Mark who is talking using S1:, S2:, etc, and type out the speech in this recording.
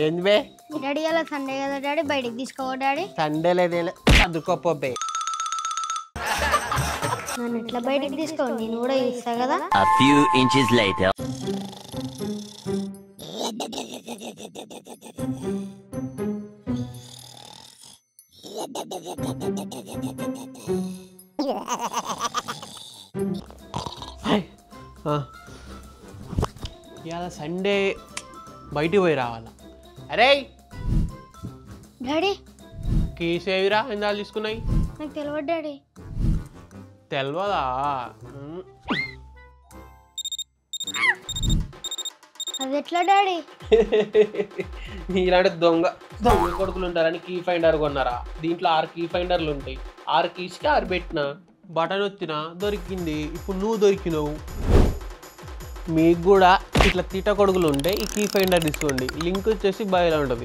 S1: ఏంది బే
S2: డాడీ అలా సండే కదా డాడీ బయటికి తీసుకోవా డాడీ
S1: సండే లేదే చదువుకోపో
S2: నన్ను ఎట్లా బయటికి తీసుకో నేను కూడా ఇస్తా కదా
S3: A few inches later.
S1: ఇవాళ సండే బయటికి పోయి రావాలా అరే
S2: డాడీ
S1: కీస్ ఏవిరా ఎందాలు తీసుకున్నాయి
S2: నాకు తెలియదు డాడీ
S1: తెలియదా
S2: అది ఎట్లా డాడీ
S1: ఇలాంటి దొంగ దొంగ కొడుకులు ఉంటారని కీ ఫైండర్ కొన్నారా దీంట్లో 6 కీ ఫైండర్లు ఉంటాయి 6 కీస్కి 6 పెట్టిన బటన్ వచ్చినా దొరికింది ఇప్పుడు నువ్వు దొరికినావు మీకు కూడా ఇట్లా తీట కొడుకులు ఉంటే ఈ కీ ఫైండర్ తీసుకోండి లింక్ వచ్చేసి బయోలో ఉంటుంది